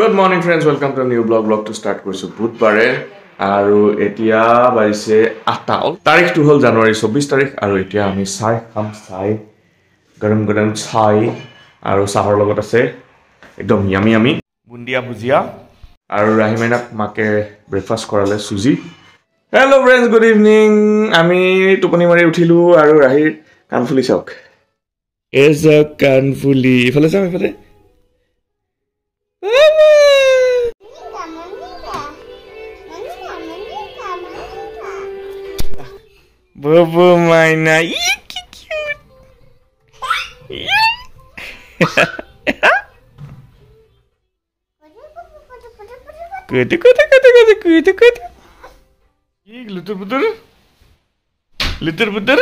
Good morning friends, welcome to a new vlog to start কৰিছো বুধবাৰে আৰু এতিয়া বাইছে 8 তাৰিখটো হ'ল জানুৱাৰী 24 তাৰিখ আৰু এতিয়া আমি চাই খাম চাই গৰম গৰম চাই আৰু চাহৰ লগত আছে একদম ইয়ামি বুন্দিয়া ভুজিয়া আৰু ৰাহিমাইনাক মাকে ব্ৰেকফাষ্ট কৰালে সুজি হেল্ল ফ্ৰেন্ডস গুড ইভিনিং আমি টোপনি মাৰি উঠিলো আৰু ৰাহিৰ কানফুলি চক এজ আ কানফুলি ইফালে যাম ইফালে Bobo Maina, que cute. Good. Lutur putur.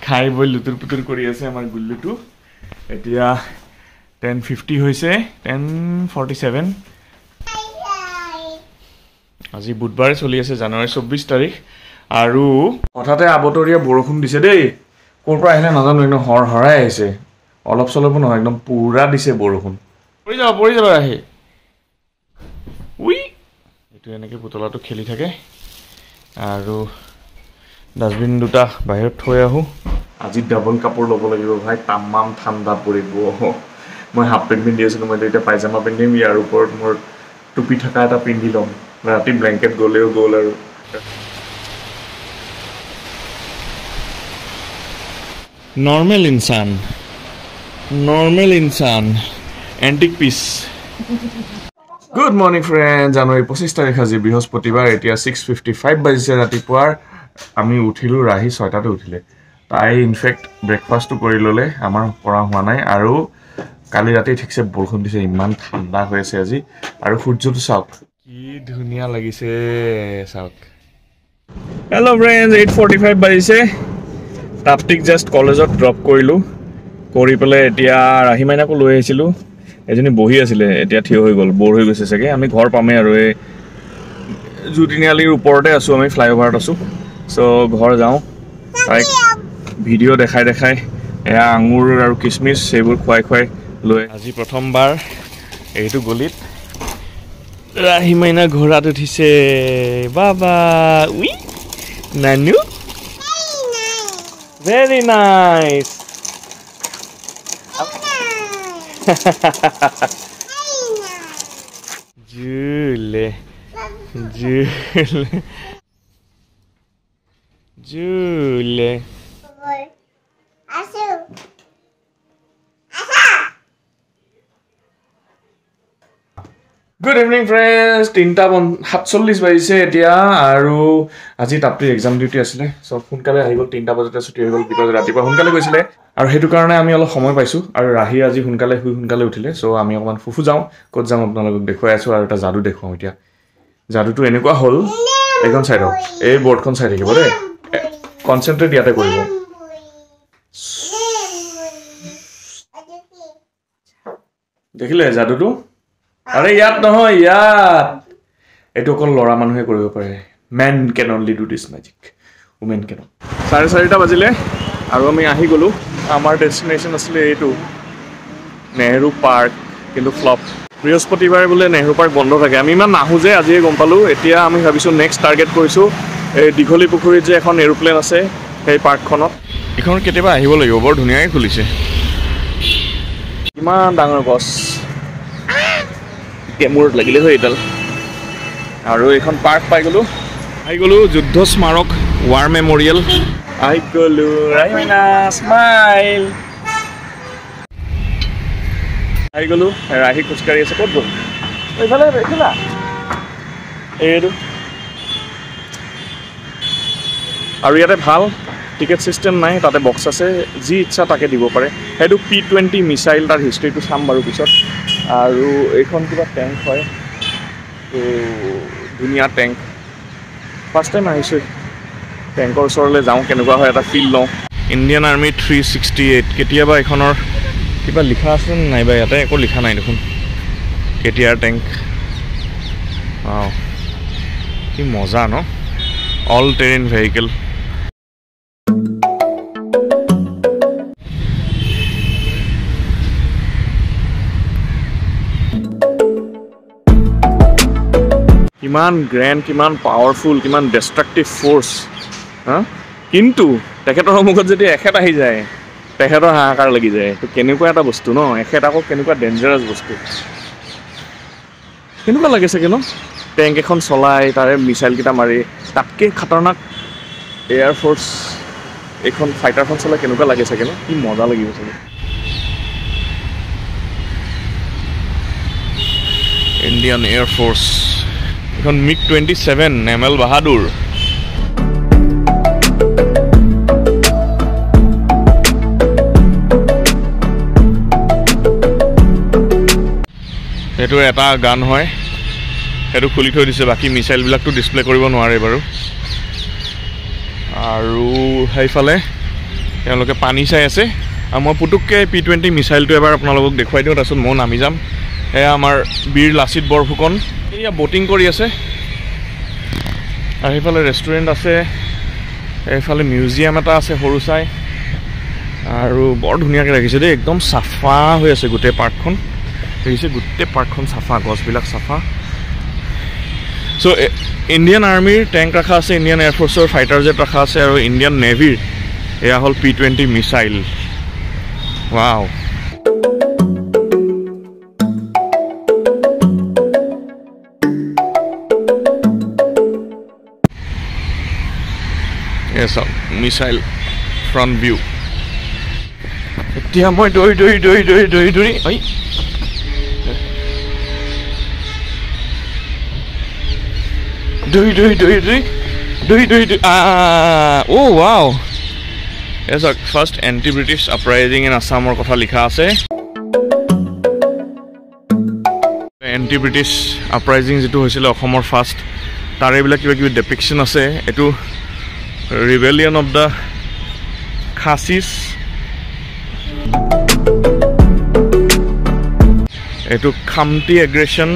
Khai bol lutur putur kori ase amar gullu tu. Etia 10:50 hoise 10:47. আজি বুধবাৰে চলি আছে জানুৱাৰী 24 তাৰিখ আৰু হঠাতে আবতৰীয়া বৰষুণ দিছে দেই কোৰ পৰা আহিলে নাজানো একদম হৰহৰাই আহিছে অলপ চলপ নহয় একদম পুৰা দিছে বৰষুণ পৰি যাব আহি উই এটো এনেকে পুতলাটো খেলি থাকে আৰু ডাস্টবিন দুটা বাহিৰত থৈ আহো আজি ডাবল কাপোৰ ল'ব লাগিব ভাই তামাম ঠাণ্ডা পৰিব মই হাফ পেন্ট পিন্ধি আছিলো মই এতিয়া পায়জামা পিন্ধিম ইয়াৰ ওপৰত মোৰ টুপি থকা এটা পিন্ধি লম ৰাতি ব্ল্যাঙ্কেট গলেও গল আৰু নৰমাল ইনসান antique piece good morning friends জানুৱাৰী 25 তাৰিখ আজি বৃহস্পতিবাৰ এতিয়া 6:55 বাজিছে ৰাতিপুৱাৰ আমি উঠিলো ৰাহি 6টাতে উঠিলে তাই ইনফেক্ট ব্ৰেকফাষ্টটো কৰি ললে আমাৰ পৰা হোৱা নাই আৰু কালি ৰাতি ঠিকছে বৰষুণ দিছে ইমান ঠাণ্ডা হৈ আছে আজি আৰু সূৰ্যটো চাওক কি ধুনিয়া লাগিছে চাওক হেল্ল ফ্ৰেন্ডস 8:45 বাজিছে তাপটিক জাস্ট কলেজত ড্ৰপ কৰিলো কৰি পেলে এতিয়া ৰাহিমাইনাকো লৈ আহিছিলো এজনী বহি আছিল এতিয়া থিয় হৈ গল বৰ হৈ গৈছে চাগে আমি ঘৰ পামে আৰু এই জুটিনিয়ালিৰ ওপৰতে আছো আমি ফ্লাইওভাৰত আছো সো ঘৰ যাও তাই ভিডিও দেখাই এয়া আঙুৰ আৰু কিসমিস সেইবোৰ খুৱাই লৈ আজি প্ৰথমবাৰ এইটো গলিত ৰাহিমাইনা ঘোড়াত উঠিছে বাবা উই নানু very nice Jule Good evening friends 3:47 বাজিছে এতিয়া আৰু আজি তাপটিৰ এক্সাম ডিউটি আছিল সো সোনকালে আহি গল 3টা বজাতে ছুটি হৈ গল বিকজ ৰাতিপুৱা সোনকালে গৈছিলে আৰু হেতু কাৰণে আমি অলপ সময় পাইছো আৰু ৰাহি আজি সোনকালে উঠিলে সো আমি অকমান ফুফু যাও কত যাম আপোনালোকক দেখুৱাই আছো আৰু এটা জাদু দেখুৱাও এতিয়া জাদুটো এনেকুৱা হল এখন সাইড এই বৰ্ডখন চাই থাকিব দেই কনসেন্ট্ৰেট ইয়াতে কৰিব দেখিলে জাদুটো আৰে ইয়াত নহয় ইয়াত এটো কোন লৰা মানুহে কৰিব পাৰে men can only do this magic women can 4:30 বাজিলে আৰু আমি আহি গলো আমাৰ ডেস্টিনেশন আছিল এইটো নেহৰু পাৰ্ক কিন্তু ফ্লপ বৃহস্পতিবাৰে বলে নেহৰু পাৰ্ক বন্ধ থাকে আমি ইমান নাহু যে আজি গম পালো এতিয়া আমি ভাবিছো নেক্সট টাৰ্গেট কৰিছো এই দিঘলি পুখুৰীত যে এখন এৰোপ্লেন আছে সেই পাৰ্কখনত এখন কেতিয়াবা আহিব লাগিব বৰ ধুনীয়াকৈ খুলিছে ইমান ডাঙৰ গছ কেমুৰত লাগিলে হৈ এডাল আৰু এখন পাৰ্ক পাই গলো যুদ্ধ স্মাৰক ৱাৰ মেমৰিয়েল আই গলো ৰাহিমাইনা স্মাইল আই গলো ৰাহি খুচকাৰি আছে ক'ত গল এইফালে দেখিলা এইটো আৰু ইয়াতে ভাল টিকেট সিস্টেম নাই তাতে বক্স আছে যি ইচ্ছা তাকে দিব পাৰে হেতু P20 মিসাইল তাৰ হিষ্ট্ৰীটো চাম বাৰু পিছত আৰু এইখন কিবা ট্যাঙ্ক হয় তো দুনিয়া ট্যাঙ্ক ফাৰ্স্ট টাইম আহিছো ট্যাঙ্কৰ ওচৰলৈ যাওঁ কেনেকুৱা হয় এটা ফিল লওঁ ইণ্ডিয়ান আৰ্মি 368 কেতিয়াবা এখনৰ কিবা লিখা আছে নাইবা ইয়াতে একো লিখা নাই দেখোন কেটিআৰ ট্যাঙ্ক ওয়াও কি মজা ন অল টেৰেইন ভেহিকল কিমান গ্ৰেণ্ড, কিমান পাৱাৰফুল, কিমান ডেষ্ট্ৰাকটিভ ফ'ৰ্চ হা, কিন্তু তেখেতৰ সন্মুখত যদি এখেত আহি যায় তেখেতৰ হাহাকাৰ লাগি যায়। তো কেনেকুৱা এটা বস্তু ন, এখেত আকৌ কেনেকুৱা ডেঞ্জাৰাছ বস্তু, কেনেকুৱা লাগে চাগে ন, টেংক এখন চলাই তাৰে মিছাইলকেইটা মাৰি, তাতকৈ খাতাৰনাক এয়াৰফ'ৰ্চ এইখন ফাইটাৰখন চলাই কেনেকুৱা লাগে চাগে ন, কি মজা লাগিব চাগে। ইণ্ডিয়ান এয়াৰফ'ৰ্চ, এখন MiG-27 এমএল বাহাদুৰ। সেইটো এটা গান হয়, সেইটো খুলি থৈ দিছে, বাকী মিছাইলবিলাকতো ডিছপ্লে কৰিব নোৱাৰে বাৰু। আৰু সেইফালে তেওঁলোকে পানী চাই আছে, আৰু মই পুতুককৈ P-20 মিছাইলটো এবাৰ আপোনালোকক দেখুৱাই দিওঁ, তাৰপিছত মই নামি যাম। এয়া আমাৰ বীৰ লাচিত বৰফুকন, এয়া ব'টিং কৰি আছে, আৰু সেইফালে ৰেষ্টুৰেণ্ট আছে, এইফালে মিউজিয়াম এটা আছে সৰু চাই, আৰু বৰ ধুনীয়াকৈ ৰাখিছে দেই, একদম চাফা হৈ আছে গোটেই পাৰ্কখন, দেখিছে গোটেই পাৰ্কখন চাফা, গছবিলাক চাফা। চ' ইণ্ডিয়ান আৰ্মিৰ টেংক ৰখা আছে, ইণ্ডিয়ান এয়াৰফ'ৰ্চৰ ফাইটাৰ জেট ৰখা আছে, আৰু ইণ্ডিয়ান নেভিৰ এয়া হ'ল P-20 মিছাইল। ৱাও, চাওক মিছাইল ফ্ৰণ্ট ভিউ। এতিয়া মই দৌৰি ঐ অ' ৱাও, এই চাওক first anti British uprising in আছামৰ কথা লিখা আছে। এণ্টি ব্ৰিটিছ আপৰাইজিং যিটো হৈছিলে অসমৰ ফাৰ্ষ্ট, তাৰ এইবিলাক কিবা কিবি ডেপিকশ্যন আছে। এইটো ৰিবেলিয়ন অফ দ্য খাচিছ, এইটো খামটি এগ্ৰেশ্যন,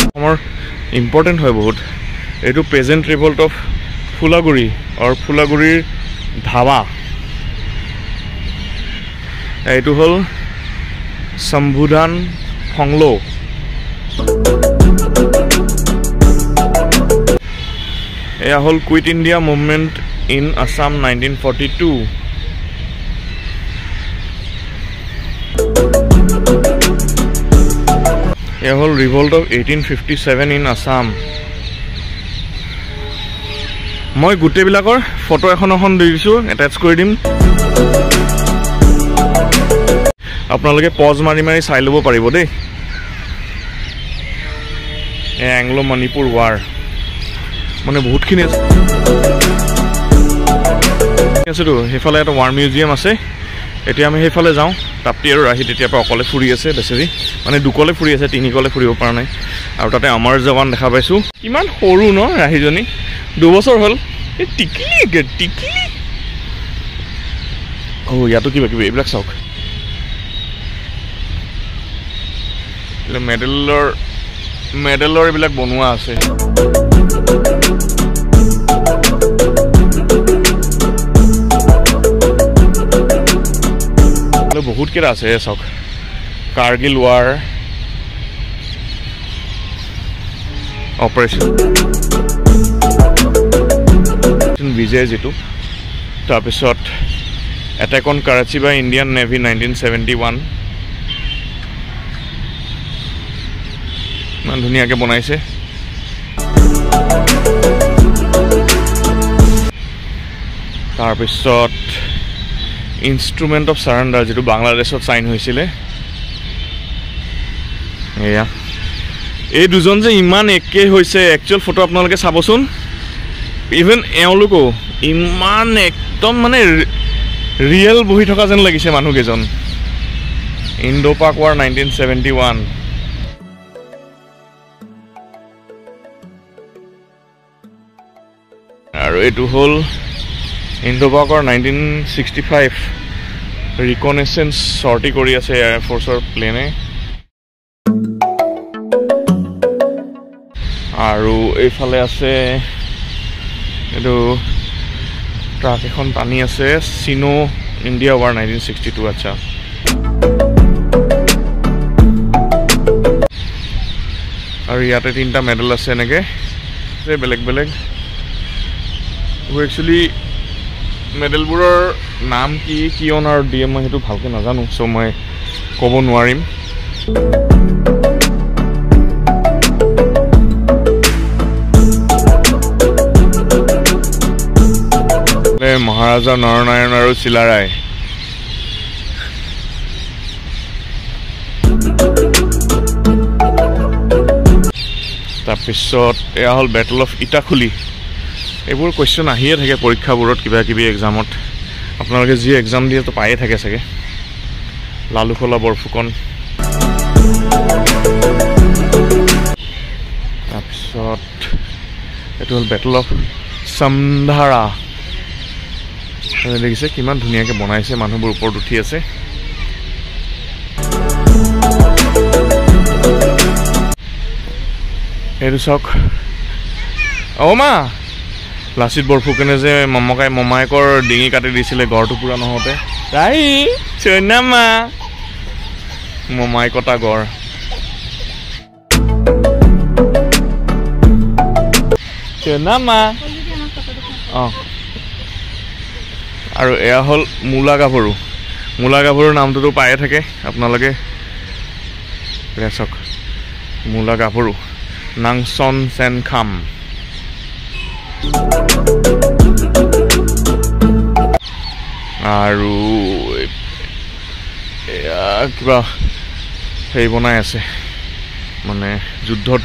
অসমৰ ইম্পৰ্টেণ্ট হয় বহুত। এইটো প্ৰেজেণ্ট ৰিভল্ট অফ ফুলাগুৰি আৰু ফুলাগুৰিৰ ধাবা। এইটো হ'ল শম্ভুধান সংলো। এয়া হ'ল Quit India Movement in Assam 1942। এয়া হ'ল ৰিভল্ট অফ 1857 ইন আছাম। মই গোটেইবিলাকৰ ফটো এখন দি দিছোঁ, এটাচ কৰি দিম, আপোনালোকে পজ মাৰি মাৰি চাই ল'ব পাৰিব দেই। এংলো মণিপুৰ ৱাৰ, মানে বহুতখিনি আছেতো। সেইফালে এটা ৱাৰ মিউজিয়াম আছে, এতিয়া আমি সেইফালে যাওঁ। তাপ্তি আৰু ৰাহি তেতিয়াৰ পৰা অকলে ফুৰি আছে বেচেৰি, মানে দুকলে ফুৰি আছে, তিনিকলে ফুৰিব পৰা নাই। আৰু তাতে আমাৰ জৱান দেখা পাইছোঁ, ইমান সৰু ন ৰাহিজনী, 2 বছৰ হ'ল। এই টিকিলি টিকিলি, অ' ইয়াতো কিবা কিবি এইবিলাক চাওক, মেডেলৰ এইবিলাক বনোৱা আছে। বহুত কেইটা আছে চাওক, কাৰ্গিল ৱাৰ অপাৰেশ্যন বিজয় যিটো, তাৰপিছত attack on Karachi by Indian Navy 1971, ইমান ধুনীয়াকৈ বনাইছে। তাৰপিছত ইনষ্ট্ৰুমেণ্ট অফ চাৰেণ্ডাৰ, যিটো বাংলাদেশত চাইন হৈছিলে। এয়া এই দুজন যে ইমান একে হৈছে, একচুৱেল ফটো আপোনালোকে চাবচোন, ইভেন এওঁলোকো ইমান একদম মানে ৰিয়েল বহি থকা যেন লাগিছে মানুহকেইজন। ইণ্ডো পাক ৱাৰ 1971, আৰু এইটো হ'ল ইণ্ডো পাক ৱাৰ 1965। ৰিকনেচেঞ্চ চৰ্টি কৰি আছে এয়াৰফ'ৰ্চৰ প্লেনে। আৰু এইফালে আছে এইটো ট্ৰাক এখন টানি আছে, চিনো ইণ্ডিয়া ৱাৰ 1962। আচ্ছা, আৰু ইয়াতে 3টা মেডেল আছে এনেকৈ বেলেগ বেলেগ একচুৱেলি মেডেলবোৰৰ নাম কি কিয়ন আৰু দিয়ে মই সেইটো ভালকৈ নাজানো চ' মই ক'ব নোৱাৰিম মহাৰাজা নৰনাৰায়ণ আৰু চিলাৰায় তাৰপিছত এয়া হ'ল বেটল অফ ইটাখুলি এইবোৰ কুৱেশ্যন আহিয়ে থাকে পৰীক্ষাবোৰত কিবা কিবি এক্সামত আপোনালোকে যি এক্সাম দিয়ে তো পায়ে থাকে চাগে লালুখলা বৰফুকন তাৰপিছত এইটো হ'ল বেটল অফ চামধাৰা দেখিছে কিমান ধুনীয়াকৈ বনাইছে মানুহবোৰ ওপৰত উঠি আছে এইটো চাওক অ' মা লাচিত বৰফুকনে যে মমায়েকৰ ডিঙি কাটি দিছিলে গড়টো পুৰা নহওঁতে তাই চৈনামা মমাই কটা গড় চৈনামা অঁ আৰু এয়া হ'ল মূলা গাভৰুৰ নামটোতো পায়ে থাকে আপোনালোকে চাওক মূলা গাভৰু নাংচন চেনখাম আৰু এয়া কিবা হেৰি বনাই আছে মানে যুদ্ধত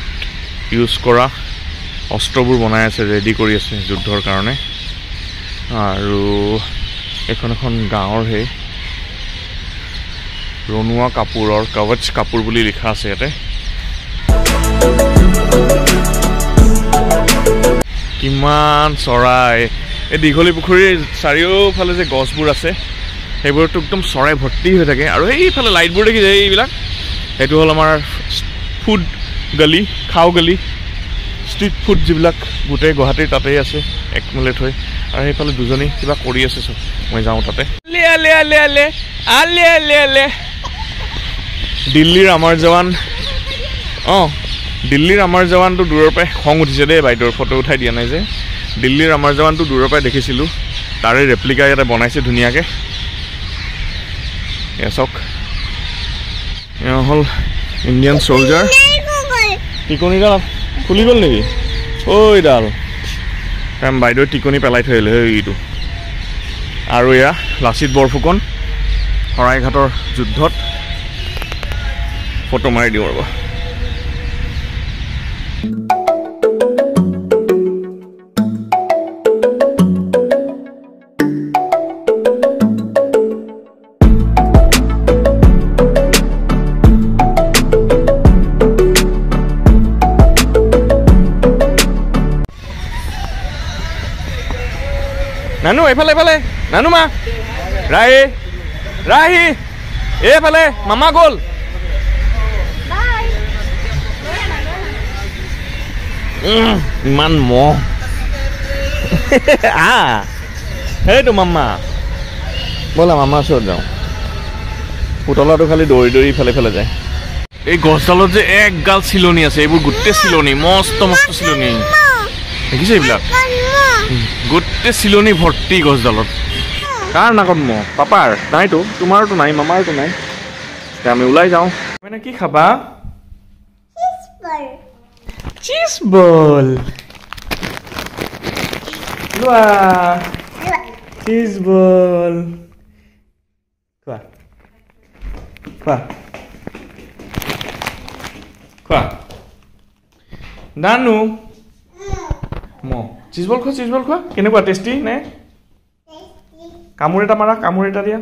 ইউজ কৰা অস্ত্ৰবোৰ বনাই আছে ৰেডি কৰি আছে যুদ্ধৰ কাৰণে আৰু এখন গাঁৱৰ সেই ৰণুৱা কাপোৰৰ কৱচ কাপোৰ বুলি লিখা আছে ইয়াতে কিমান চৰাই এই দীঘলী পুখুৰীৰ চাৰিওফালে যে গছবোৰ আছে সেইবোৰতো একদম চৰাই ভৰ্তি হৈ থাকে আৰু এইফালে লাইটবোৰ দেখিছে এইবিলাক সেইটো হ'ল আমাৰ ফুড গলি খাও গলি ষ্ট্ৰীট ফুড যিবিলাক গোটেই গুৱাহাটীৰ তাতেই আছে একমুলেট হৈ আৰু সেইফালে দুজনী কিবা কৰি আছে চব মই যাওঁ তাতে দিল্লীৰ আমাৰ জৱান অঁ দিল্লীৰ আমাৰ জৱানটো দূৰৰ পৰাই খং উঠিছে দেই বাইদেউৰ ফটো উঠাই দিয়া নাই যে দিল্লীৰ আমাৰ জৱানটো দূৰৰ পৰাই দেখিছিলোঁ তাৰে ৰেপ্লিকা ইয়াতে বনাইছে ধুনীয়াকৈ এয়া চাওক এয়া হ'ল ইণ্ডিয়ান চলজাৰ টিকনিডাল খুলি গ'ল নেকি ঐডাল কাৰণ বাইদেউ টিকনি পেলাই থৈ আহিলে এইটো আৰু এয়া লাচিত বৰফুকন শৰাইঘাটৰ যুদ্ধত ফটো মাৰি দিওঁ ৰ'ব নানু এইফালে নানু মা ৰাহি এইফালে মামা গ'ল ইমান মহ সেইটো মামা ব'লা মামা ওচৰত যাওঁ পুতলাটো খালি দৌৰি দৌৰি ইফালে যায় এই গছডালত যে একগাল চিলনি আছে এইবোৰ গোটেই চিলনি মস্ত চিলনি দেখিছে এইবিলাক গোটেই চিলনি ভৰ্তি গছডালত কাৰ নাকত মহ পাপাৰ নাইতো তোমাৰতো নাই মামাৰতো নাই আমি ওলাই যাওঁ মানে কি খাবা চিজ বল লোৱা চিজ বল খোৱা নানু চিজ বল খোৱা কেনেকুৱা টেষ্টি নে কামোৰ এটা মাৰা কামোৰ এটা দিয়া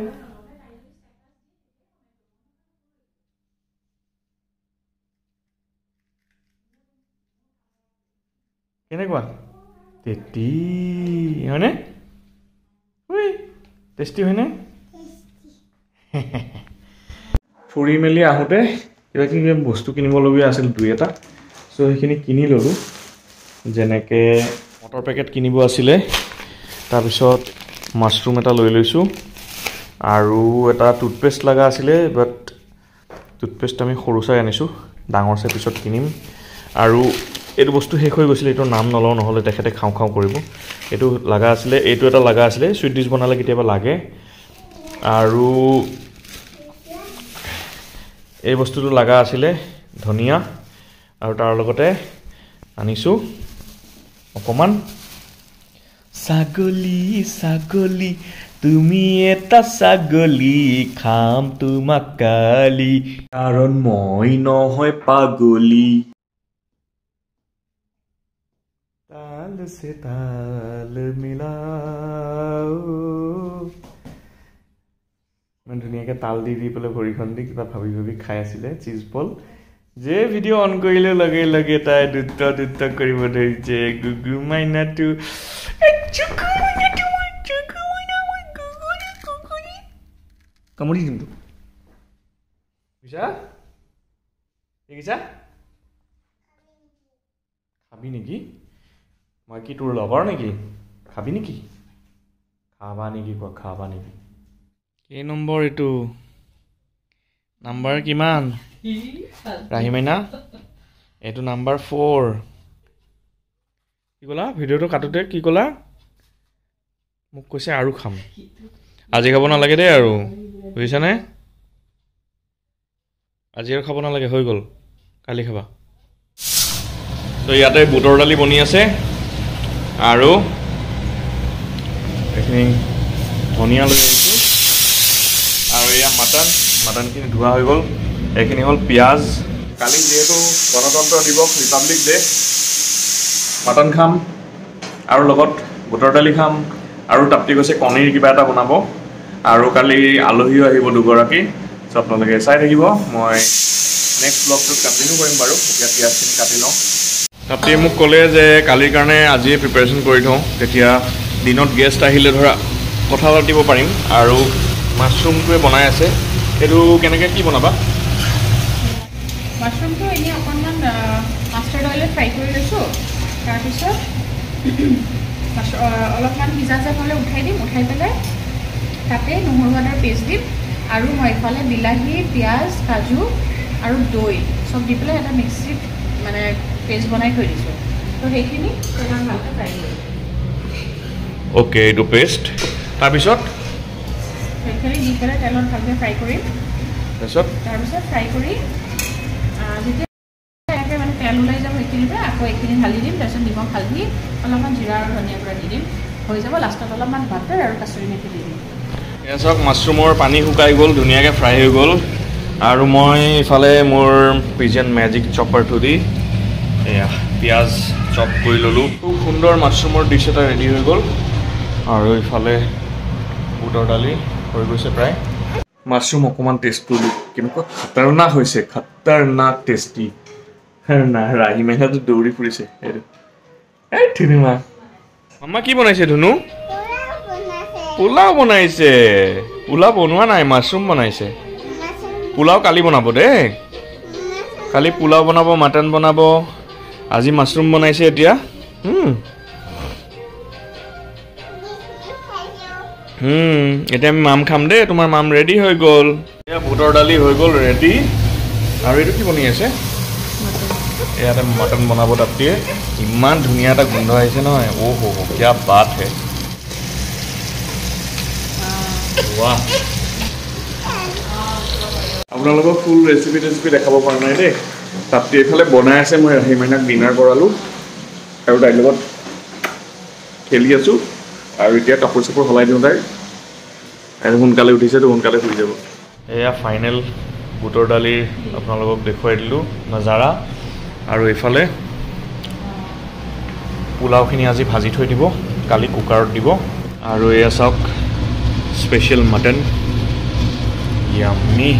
কেনেকুৱা টেষ্টি হয়নে টেষ্টি হয়নে ফুৰি মেলি আহোঁতে কিবা কিবি বস্তু কিনিবলগীয়া আছিল দুই এটা চ' সেইখিনি কিনি ল'লোঁ যেনেকৈ মটৰ পেকেট কিনিব আছিলে তাৰপিছত মাছৰুম এটা লৈ লৈছোঁ আৰু এটা টুথপেষ্ট লগা আছিলে বাট টুথপেষ্ট আমি সৰু চাই আনিছোঁ ডাঙৰ চাই পিছত কিনিম আৰু এইটো বস্তু শেষ হৈ গৈছিলে, এইটোৰ নাম নলওঁ নহ'লে তেখেতে খাওঁ খাওঁ কৰিব। এইটো লগা আছিলে, এইটো এটা লগা আছিলে, চুইট ডিছ বনালে কেতিয়াবা লাগে। আৰু এই বস্তুটো লগা আছিলে ধনিয়া, আৰু তাৰ লগতে আনিছোঁ অকণমান ছাগলী ছাগলী তুমি এটা ছাগলী খাম তোমাক কালি, কাৰণ মই নহয় পাগলী। তাল সে তাল মিলাও, ইমান ধুনীয়াকৈ তাল দি দি পেলাই ভৰিখন দি কিবা ভাবি ভাবি খাই আছিলে চিজ বল। যে ভিডিঅ' অন কৰিলে লগে লগে তাই দুটা কৰিব ধৰিছে। গুগু মাইনাটো কামুৰি দিম তো বুজিছা, দেখিছা? খাবি নেকি? মই কি তোৰ লগৰ নেকি? খাবি নেকি? খাবা নেকি কোৱা, খাবা নেকি? কেই নম্বৰ এইটো? নাম্বাৰ কিমান? ৰাহি মাইনা এইটো নাম্বাৰ 4। কি ক'লা ভিডিঅ'টো কাটোতে? কি ক'লা? মোক কৈছে আৰু খাম, আজি খাব নালাগে দেই আৰু, বুজিছানে? আজি আৰু খাব নালাগে, হৈ গ'ল, কালি খাবা। তো ইয়াতে বুটৰ দালি বনি আছে আৰু এইখিনি ধনিয়া লৈ আহিছোঁ, আৰু এয়া মাটনখিনি ধোৱা হৈ গ'ল। এইখিনি হ'ল পিঁয়াজ। কালি যিহেতু গণতন্ত্ৰ দিৱস, ৰিপাব্লিক ডে, মাটন খাম আৰু লগত বুটৰ দালি খাম, আৰু তাপ্তি কৈছে কণীৰ কিবা এটা বনাব, আৰু কালি আলহীও আহিব দুগৰাকী। চ' আপোনালোকে চাই থাকিব, মই নেক্সট ব্লগটোত কণ্টিনিউ কৰিম বাৰু। এতিয়া পিঁয়াজখিনি কাটি লওঁ। তাপ্তিয়ে মোক ক'লে যে কালিৰ কাৰণে আজিয়ে প্ৰিপেৰেশ্যন কৰি থওঁ, তেতিয়া দিনত গেষ্ট আহিলে ধৰা কথা পাতিব পাৰিম। আৰু মাছৰুমটোৱে বনাই আছে, সেইটো কেনেকৈ কি বনাবা? মাছৰুমটো এনেই অকণমান মাষ্টাৰ্ড অইলত ফ্ৰাই কৰি লৈছোঁ। তাৰপিছত অলপমান সিজা যেন হ'লে উঠাই দিম, উঠাই পেলাই তাতে নহৰু আদাৰ পেষ্ট দিম, আৰু মই এইফালে বিলাহী, পিঁয়াজ, কাজু আৰু দৈ চব দি পেলাই এটা মিক্সিত মানে পেষ্ট বনাই থৈ দিছোঁ। তো সেইখিনি তেলত ভালকৈ ফ্ৰাই কৰিম। অ'কে, এইটো পেষ্ট। তাৰপিছত সেইখিনি দি পেলাই তেলত ভালকৈ ফ্ৰাই কৰিম। তাৰপিছত ফ্ৰাই কৰি যেতিয়া এনেকৈ মানে তেল ওলাই যাব সেইখিনিৰ পৰা আকৌ এইখিনি ঢালি দিম। তাৰপিছত নিমখ, হালধি, অলপমান জিৰা আৰু ধনিয়া গুড়া দি দিম, হৈ যাব। লাষ্টত অলপমান বাটাৰ আৰু কাচুৰি মেথি দি দিম। এয়া চাওক, মাছৰুমৰ পানী শুকাই গ'ল, ধুনীয়াকৈ ফ্ৰাই হৈ গ'ল। আৰু মই ইফালে মোৰ পিজন মেজিক চপাৰটো দি এয়া পিঁয়াজ চপ কৰি ল'লোঁ। খুব সুন্দৰ মাছৰুমৰ ডিছ এটা ৰেডি হৈ গ'ল। আৰু ইফালে বুটৰ দালি হৈ গৈছে প্ৰায়। মাছৰুম অকণমান টেষ্ট কৰিলোঁ, কেনেকুৱা খাতাৰনাক হৈছে, খাতাৰনাক টেষ্টি। ৰাহি মাইনাটো দৌৰি ফুৰিছে। এই ধুনুমা, মামা কি বনাইছে? ধুনু পোলাও বনাইছে। পোলাও বনোৱা নাই, মাছৰুম বনাইছে। পোলাও কালি বনাব দেই, কালি পোলাও বনাব, মাটন বনাব, আজি মাছৰুম বনাইছে। এতিয়া এতিয়া আমি মাম খাম দেই। তোমাৰ মাম ৰেডি হৈ গ'ল। এতিয়া বুটৰ দালি হৈ গ'ল ৰেডি। আৰু এইটো কি বনি আছে? ইয়াতে মাটন বনাব তাপ্তিয়ে। ইমান ধুনীয়া এটা গোন্ধ আহিছে নহয়, অ' হ' কিয়া বাত হে। ৱাহ, আপোনালোকক ফুল ৰেচিপি দেখাব পৰা নাই দেই। তাপ্তি এইফালে বনাই আছে, মই ৰাহি মাইনাক ডিনাৰ কৰালোঁ আৰু তাইৰ লগত খেলি আছোঁ। আৰু এতিয়া কাপোৰ চাপোৰ সলাই দিওঁ তাইৰ। আৰু সোনকালে উঠিছেতো, সোনকালে শুই যাব। এয়া ফাইনেল বুটৰ দালিৰ আপোনালোকক দেখুৱাই দিলোঁ নজাৰা। আৰু এইফালে পোলাওখিনি আজি ভাজি থৈ দিব, কালি কুকাৰত দিব। আৰু এয়া চাওক, স্পেচিয়েল মাটন, য়াম্মি।